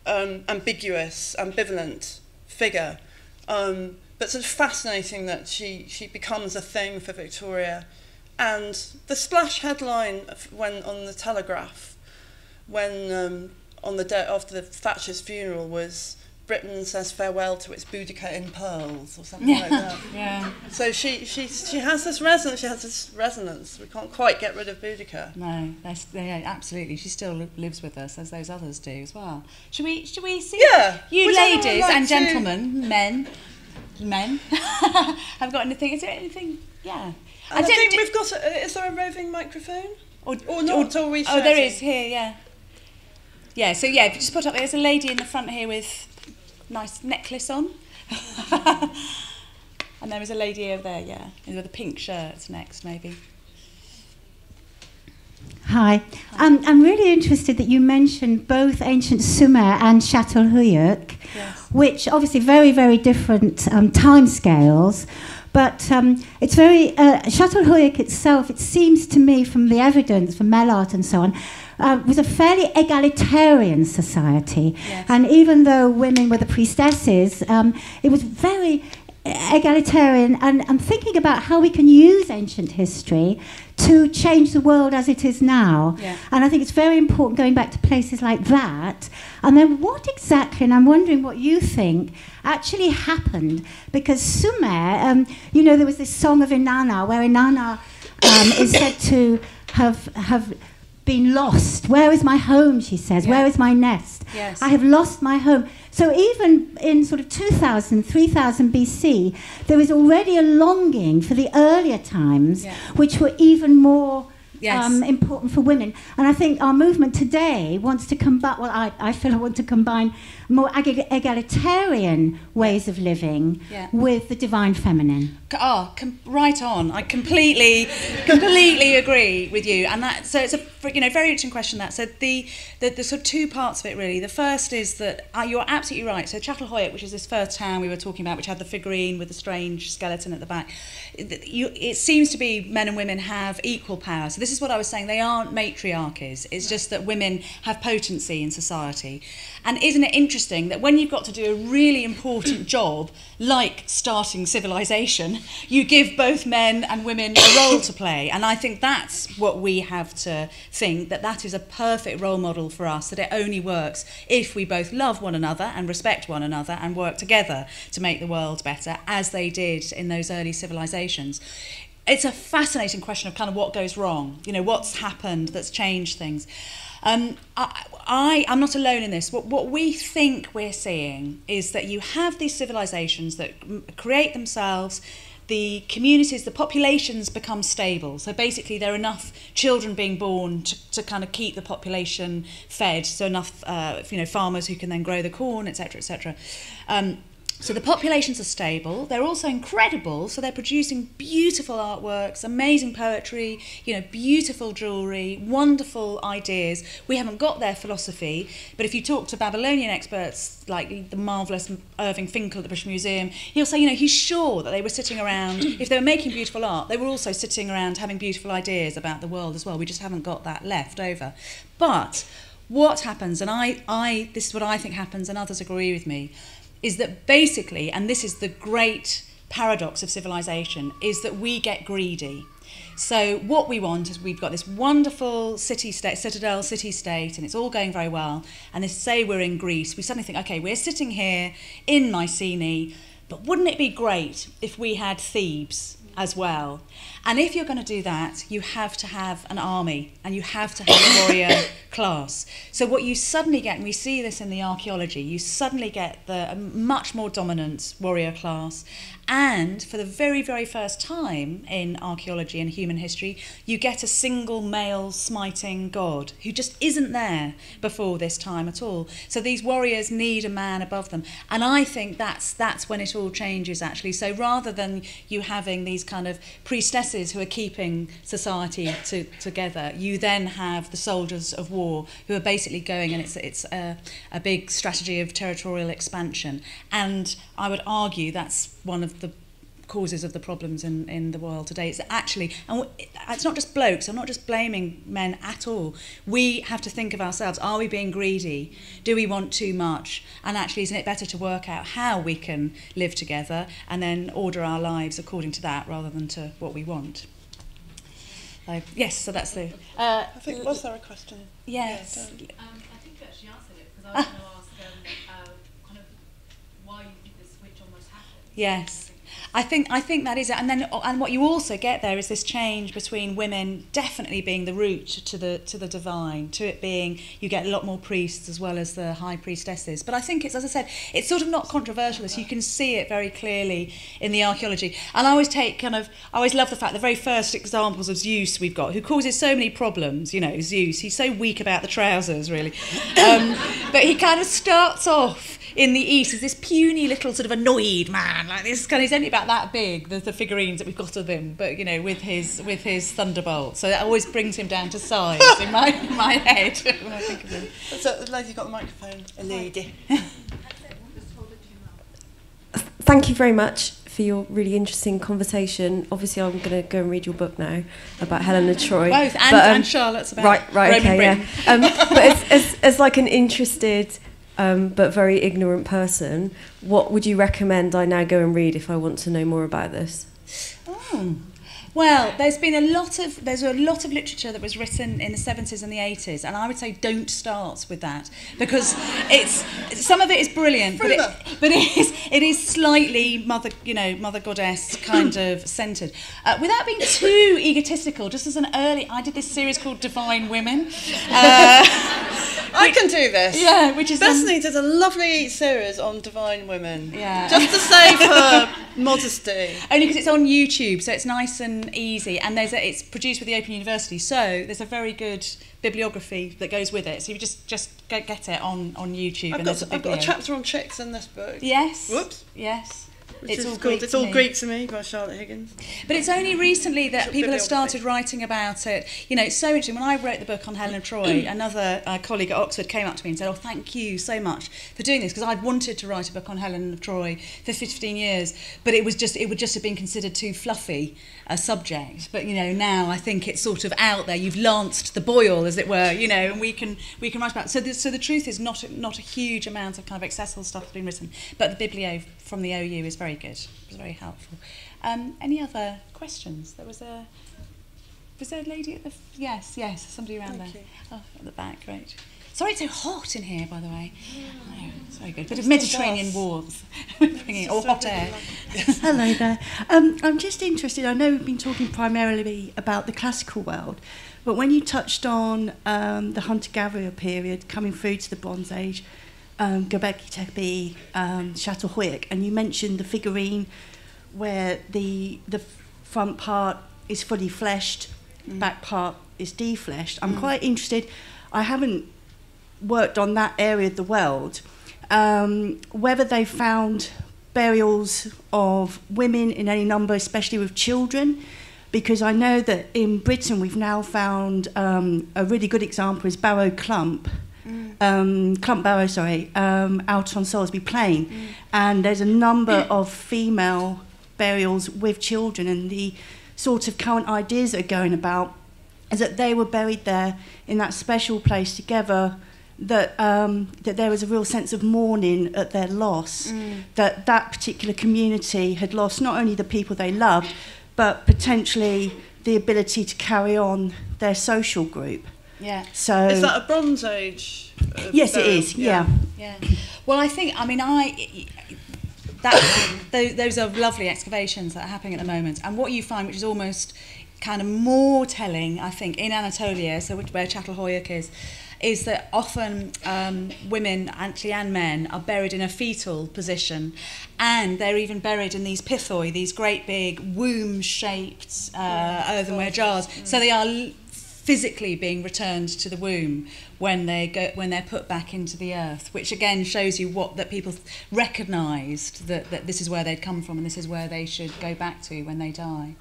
B: ambiguous, ambivalent figure. But sort of fascinating that she becomes a thing for Victoria. And the splash headline when on the Telegraph, when on the day after the Thatcher's funeral, was "Britain says farewell to its Boudica in pearls," or something like that.
A: Yeah.
B: So she has this resonance. She has this resonance. We can't quite get rid of Boudica.
A: No, absolutely. She still lives with us, as those others do as well. Should we see?
B: Yeah.
A: You ladies and gentlemen, men, have got anything? Is there anything? Yeah.
B: I think we've got. Is there a roving microphone? Or not? Or we
A: there is here. Yeah. Yeah. So if you just put up, there's a lady in the front here with nice necklace on. And there was a lady over there, with a pink shirt next, maybe.
C: Hi. I'm really interested that you mentioned both ancient Sumer and Çatalhöyük, which obviously very, very different time scales. But it's very, Çatalhöyük itself, it seems to me from the evidence, from Mel art and so on, was a fairly egalitarian society.
A: Yes.
C: And even though women were the priestesses, it was very egalitarian. And I'm thinking about how we can use ancient history to change the world as it is now.
A: Yeah.
C: And I think it's very important going back to places like that. And then what exactly, and I'm wondering what you think, actually happened? Because Sumer, there was this song of Inanna, where Inanna is said to have been lost. Where is my home, she says.
A: Yeah.
C: Where is my nest?
A: Yes.
C: I have lost my home. So even in sort of 2000, 3000 BC, there was already a longing for the earlier times, which were even more important for women. And I think our movement today wants to combine, I feel I want to combine more egalitarian ways of living with the divine feminine.
A: Right on. I completely agree with you. And so it's a very interesting question. That so the sort of two parts of it really. The first is that you're absolutely right. So Çatalhöyük, which is this first town we were talking about, which had the figurine with the strange skeleton at the back, it seems to be men and women have equal power. So this is what I was saying. They aren't matriarchies. It's just that women have potency in society. And isn't it interesting that when you've got to do a really important job, like starting civilization, you give both men and women a role to play? And I think that's what we have to think, that is a perfect role model for us, that it only works if we both love one another and respect one another and work together to make the world better, as they did in those early civilizations. It's a fascinating question of kind of what goes wrong, what's happened that's changed things. I'm not alone in this. What we think we're seeing is that you have these civilizations that create themselves, the communities, the populations become stable. So basically there are enough children being born to kind of keep the population fed, so enough farmers who can then grow the corn, etc., etc. So the populations are stable. They're also incredible. So they're producing beautiful artworks, amazing poetry, beautiful jewellery, wonderful ideas. We haven't got their philosophy, but if you talk to Babylonian experts like the marvellous Irving Finkel at the British Museum, he'll say, he's sure that they were sitting around, if they were making beautiful art, they were also sitting around having beautiful ideas about the world as well. We just haven't got that left over. But what happens, and this is what I think happens, and others agree with me, is that basically, and this is the great paradox of civilization, is that we get greedy. So what we want is we've got this wonderful citadel city-state, and it's all going very well, and say we're in Greece, we suddenly think, okay, we're sitting here in Mycenae, But wouldn't it be great if we had Thebes as well? And if you're going to do that, you have to have an army and you have to have a warrior class. So what you suddenly get, and we see this in the archaeology, you suddenly get a much more dominant warrior class. And for the very, very first time in archaeology and human history, you get a single male smiting god who just isn't there before this time at all. So these warriors need a man above them. And I think that's when it all changes, actually. So rather than you having these kind of priestesses who are keeping society together, you then have the soldiers of war who are basically going, and it's a big strategy of territorial expansion. And I would argue that's one of the causes of the problems in the world today. It's actually, and it's not just blokes, I'm not just blaming men at all. We have to think of ourselves. Are we being greedy? Do we want too much? And actually, isn't it better to work out how we can live together and then order our lives according to that rather than to what we want? Yes, so that's the...
B: I think, was there a question?
A: Yes.
D: I think you actually answered it, because I was going to ask kind of why you think this switch almost happened.
A: Yes. I think that is it, and what you also get there is this change between women definitely being the route to the divine, to it being you get a lot more priests as well as the high priestesses. But I think it's, as I said, it's sort of not controversial. You can see it very clearly in the archaeology, and I always love the fact the very first examples of Zeus we've got, who causes so many problems. You know, Zeus, he's so weak about the trousers, really, but he kind of starts off in the East as this puny little sort of annoyed man, like this kind of, he's only about that big, the figurines that we've got of him, but you know, with his thunderbolt. So that always brings him down to size in my head when I think of him.
B: So the lady's got the microphone. A lady.
E: Thank you very much for your really interesting conversation. Obviously, I'm going to go and read your book now about Helen of Troy.
A: Both, and Charlotte's about
E: right,
A: Roman
E: okay,
A: Britain.
E: Yeah. But as like an interested but very ignorant person, what would you recommend I now go and read if I want to know more about this?
A: Oh. Well, there's a lot of literature that was written in the 70s and the 80s, and I would say don't start with that, because some of it is brilliant, but it is slightly mother goddess kind of centred. Without being too egotistical, just as I did this series called Divine Women.
B: I can do this.
A: Yeah, which is
B: Bethany did a lovely series on divine women.
A: Yeah.
B: Just to save her modesty.
A: Only because it's on YouTube, so it's nice and easy, and it's produced with the Open University, so there's a very good bibliography that goes with it. So you just get it on YouTube.
B: I've got a chapter on chicks in this book.
A: Yes.
B: Whoops.
A: Yes.
B: It's all Greek to me by Charlotte Higgins.
A: But it's only recently that people have started writing about it. You know, it's so interesting. When I wrote the book on Helen of Troy, another colleague at Oxford came up to me and said, "Oh, thank you so much for doing this," because I'd wanted to write a book on Helen of Troy for 15 years, but it would just have been considered too fluffy a subject. But you know, now I think it's sort of out there. You've lanced the boil, as it were. You know, and we can write about it. So the truth is not a huge amount of kind of accessible stuff that's been written, but the biblio from the OU is very good. It was very helpful. Any other questions? Was there a lady at the... Yes, somebody around there. Oh, at the back, great. Sorry it's so hot in here, by the way. Oh, it's very good. Bit of Mediterranean warmth, or hot air.
F: Hello there. I'm just interested, I know we've been talking primarily about the classical world, but when you touched on the hunter-gatherer period coming through to the Bronze Age, Göbekli Tepe, Çatalhöyük, and you mentioned the figurine where the front part is fully fleshed, back part is defleshed. I'm quite interested. I haven't worked on that area of the world. Whether they found burials of women in any number, especially with children, because I know that in Britain we've now found a really good example is Barrow Clump. Clump Barrow, out on Salisbury Plain, and there's a number of female burials with children, and the sort of current ideas that are going about is that they were buried there in that special place together, that there was a real sense of mourning at their loss, that particular community had lost not only the people they loved, but potentially the ability to carry on their social group.
A: Yeah.
B: So is that a Bronze Age?
F: Yes, it is. Yeah.
A: Well, I think. those are lovely excavations that are happening at the moment. And what you find, which is almost kind of more telling, I think, in Anatolia, so where Çatalhöyük is that often women, actually, and men are buried in a fetal position, and they're even buried in these pithoi, these great big womb-shaped earthenware jars. So they are physically being returned to the womb when they're put back into the earth, which again shows you that people recognised that this is where they'd come from and this is where they should go back to when they die.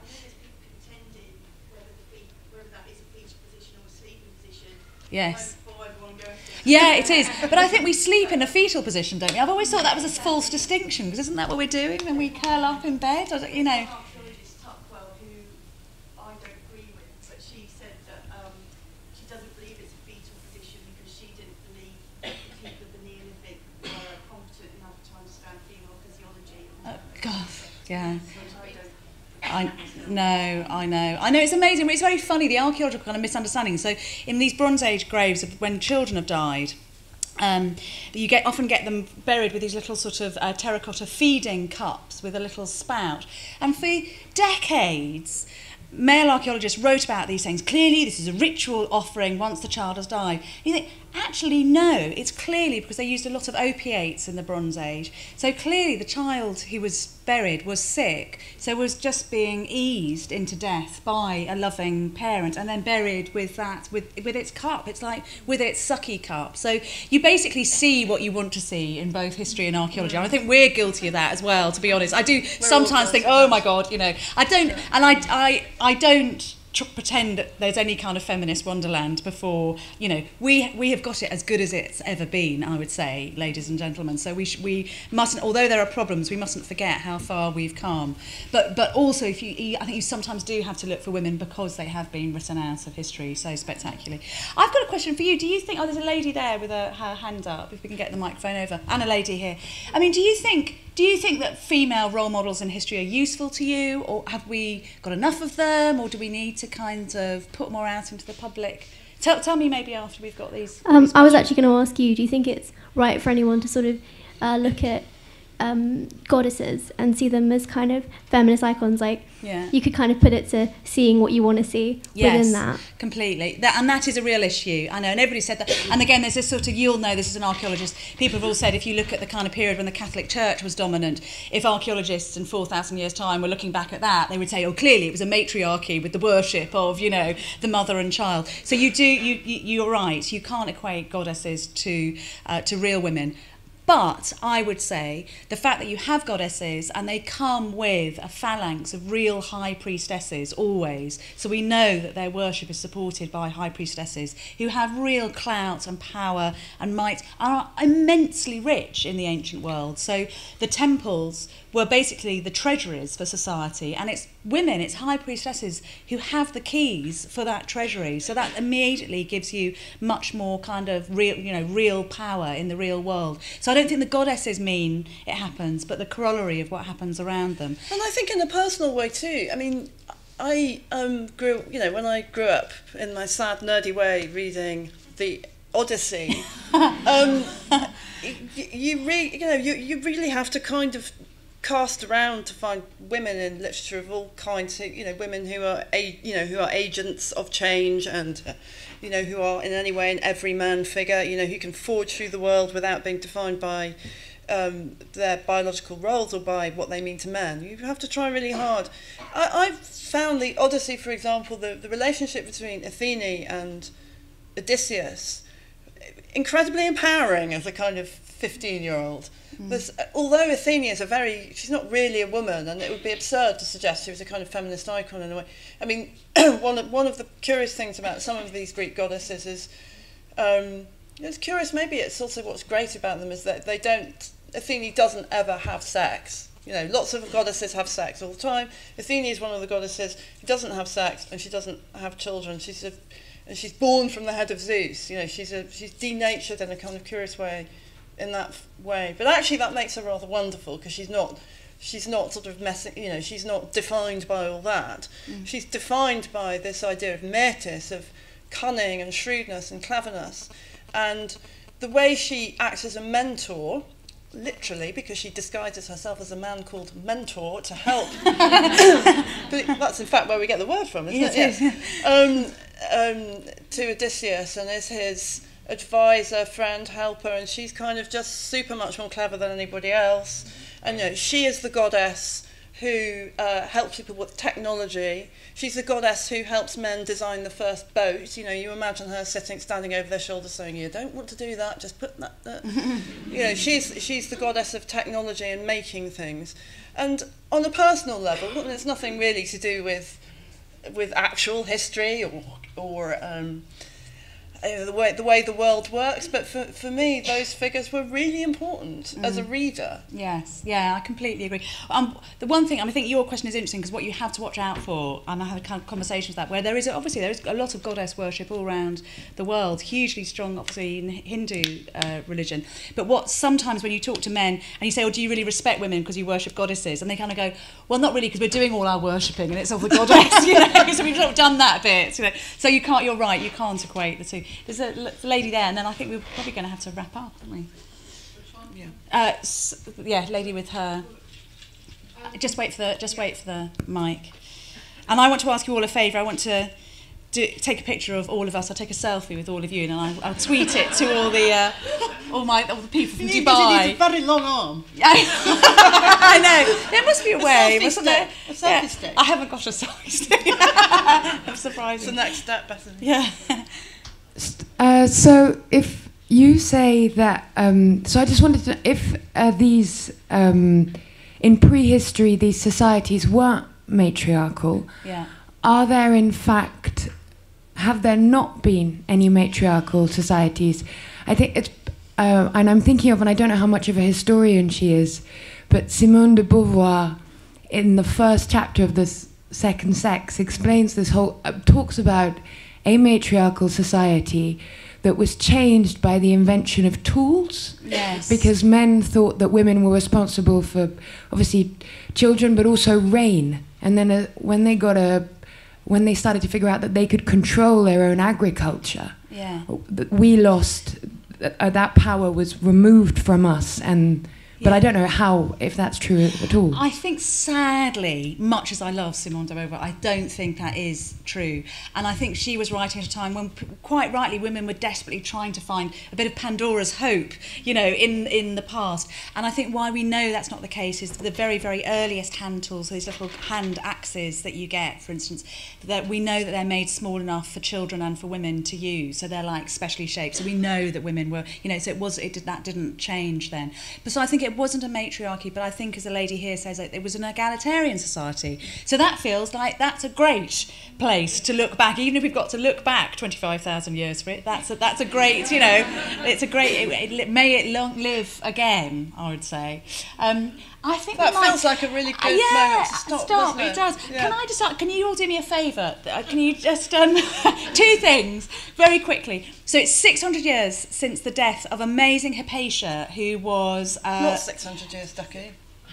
A: Yes. Yeah, it is. But I think we sleep in a fetal position, don't we? I've always thought that was a false distinction, because isn't that what we're doing when we curl up in bed? Or, you know. God, yeah. I know. It's amazing, but it's very funny, the archaeological kind of misunderstanding. So in these Bronze Age graves of when children have died, you often get them buried with these little sort of terracotta feeding cups with a little spout. And for decades, male archaeologists wrote about these things. Clearly, this is a ritual offering once the child has died. And you think, actually, no, it's clearly because they used a lot of opiates in the Bronze Age. So clearly the child who was buried was sick, so was just being eased into death by a loving parent and then buried with its cup. It's like with its sucky cup. So you basically see what you want to see in both history and archaeology. And I think we're guilty of that as well, to be honest. I do sometimes think, oh my God, you know, I don't, and I don't pretend that there's any kind of feminist wonderland before, you know, we have got it as good as it's ever been, I would say, ladies and gentlemen. So we mustn't, although there are problems, we mustn't forget how far we've come. But also, I think you sometimes do have to look for women because they have been written out of history so spectacularly. I've got a question for you. Do you think, there's a lady there with her hand up, if we can get the microphone over, and a lady here. I mean, do you think that female role models in history are useful to you, or have we got enough of them, or do we need to kind of put more out into the public? Tell me maybe after we've got these.
G: I was actually going to ask you, do you think it's right for anyone to sort of look at goddesses and see them as kind of feminist icons? Like, you could kind of put it to seeing what you want to see within that. Yes,
A: completely. And that is a real issue. I know, and everybody said that. And again, there's this sort of, you'll know this as an archaeologist, people have all said if you look at the kind of period when the Catholic Church was dominant, if archaeologists in 4,000 years' time were looking back at that, they would say, oh, clearly it was a matriarchy with the worship of, you know, the mother and child. So you're right, you can't equate goddesses to real women. But I would say the fact that you have goddesses and they come with a phalanx of real high priestesses always, so we know that their worship is supported by high priestesses who have real clout and power and might, are immensely rich in the ancient world. So the temples were basically the treasuries for society, and it's women, it's high priestesses who have the keys for that treasury. So that immediately gives you much more kind of real power in the real world. So I don't think the goddesses mean it happens, but the corollary of what happens around them.
B: And I think in a personal way too. I mean, I when I grew up in my sad nerdy way reading the Odyssey, you really have to kind of cast around to find women in literature of all kinds, women who are agents of change and who are in any way an everyman figure, who can forge through the world without being defined by their biological roles or by what they mean to men. You have to try really hard. I've found the Odyssey, for example, the relationship between Athene and Odysseus incredibly empowering as a kind of 15-year-old. Although Athene is she's not really a woman, and it would be absurd to suggest she was a kind of feminist icon in a way. I mean, one of the curious things about some of these Greek goddesses is, it's curious, maybe it's also what's great about them is that Athene doesn't ever have sex. Lots of goddesses have sex all the time. Athene is one of the goddesses who doesn't have sex, and she doesn't have children. And she's born from the head of Zeus. She's denatured in a kind of curious way. In that way, but actually that makes her rather wonderful because she's not sort of messing. She's not defined by all that. She's defined by this idea of metis, of cunning and shrewdness and cleverness, and the way she acts as a mentor literally, because she disguises herself as a man called Mentor to help. But that's in fact where we get the word from, isn't it? Yeah. To Odysseus, and is his advisor, friend, helper, and she's kind of just super much more clever than anybody else. And you know, she is the goddess who helps people with technology. She's the goddess who helps men design the first boat. You know, you imagine her standing over their shoulder saying, you don't want to do that, just put that there. You know, she's the goddess of technology and making things. And on a personal level, there's nothing really to do with actual history or the way the world works, but for me, those figures were really important as a reader.
A: Yes, yeah, I completely agree. The one thing, I think your question is interesting, because what you have to watch out for, and I had a kind of conversation with that, where there is a lot of goddess worship all around the world, hugely strong, obviously, in Hindu religion. But what sometimes when you talk to men and you say, "Oh, do you really respect women because you worship goddesses?" and they kind of go, "Well, not really, because we're doing all our worshipping and it's of the goddess, you know, so we've sort of done that bit, you know." So you can't. You're right. You can't equate the two. There's a lady there, and then I think we're probably going to have to wrap up, aren't we? Yeah, lady with her. Just wait for the mic. And I want to ask you all a favour. I want to take a picture of all of us. I'll take a selfie with all of you, and I'll tweet it to all the people from Dubai.
B: He needs a very long arm.
A: I know. There must be a way, wasn't there?
B: A selfie stick.
A: I haven't got a selfie stick. I'm surprised.
B: It's the next step, Bethany.
A: Yeah.
H: So if you say that, so I just wanted to know if these, in prehistory, these societies weren't matriarchal, are there in fact, have there not been any matriarchal societies? I think it's, and I'm thinking of, and I don't know how much of a historian she is, but Simone de Beauvoir, in the first chapter of The Second Sex, explains this whole, talks about a matriarchal society that was changed by the invention of tools.
A: Yes.
H: Because men thought that women were responsible for, obviously, children, but also rain. And then when they started to figure out that they could control their own agriculture, we lost, that power was removed from us. But I don't know if that's true at all.
A: I think, sadly, much as I love Simone de Beauvoir, I don't think that is true. And I think she was writing at a time when, quite rightly, women were desperately trying to find a bit of Pandora's hope, you know, in the past. And I think why we know that's not the case is the very, very earliest hand tools, these little hand axes that you get, for instance, that we know that they're made small enough for children and for women to use. So they're like specially shaped. So we know that women were, you know, so that didn't change then. But so I think it wasn't a matriarchy, but I think, as a lady here says, it was an egalitarian society. So that feels like that's a great place to look back, even if we've got to look back 25,000 years for it. That's a great, you know, it's a great. May it long live again, I would say. I think
B: that feels like a really good moment to stop.
A: It does. Yeah. Can you all do me a favour? Can you just two things very quickly? So it's 600 years since the death of amazing Hypatia, who was
B: not 600 years, Ducky.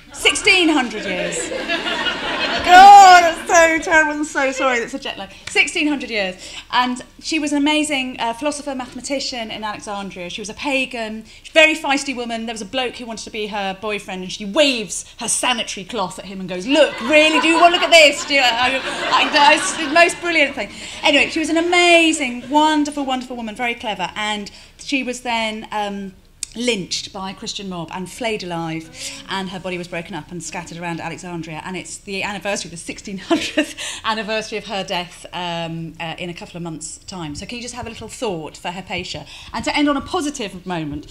A: 1600 years. God, that's so terrible. I'm so sorry. That's a jet lag. 1600 years. And she was an amazing philosopher, mathematician in Alexandria. She was a pagan, very feisty woman. There was a bloke who wanted to be her boyfriend, and she waves her sanitary cloth at him and goes, "Look, really, do you want to look at this?" It's the most brilliant thing. Anyway, she was an amazing, wonderful, wonderful woman, very clever. And she was then lynched by a Christian mob and flayed alive, and her body was broken up and scattered around Alexandria, and it's the anniversary, the 1600th anniversary of her death in a couple of months' time. So can you just have a little thought for Hypatia? And to end on a positive moment,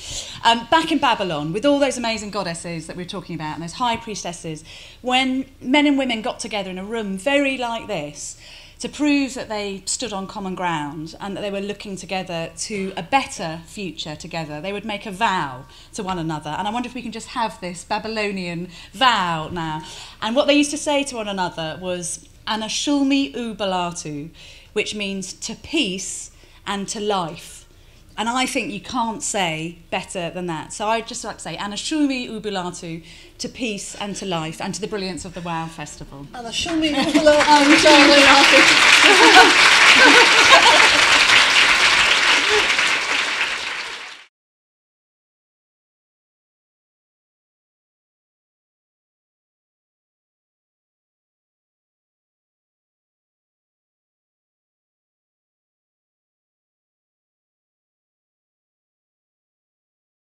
A: back in Babylon, with all those amazing goddesses that we were talking about, and those high priestesses, when men and women got together in a room very like this, to prove that they stood on common ground and that they were looking together to a better future together, they would make a vow to one another. And I wonder if we can just have this Babylonian vow now. And what they used to say to one another was "Anashulmi u balatu," which means to peace and to life. And I think you can't say better than that. So I'd just like to say "Anashulmi u balatu," to peace and to life, and to the brilliance of the WOW Festival.
B: Anashulmi u balatu.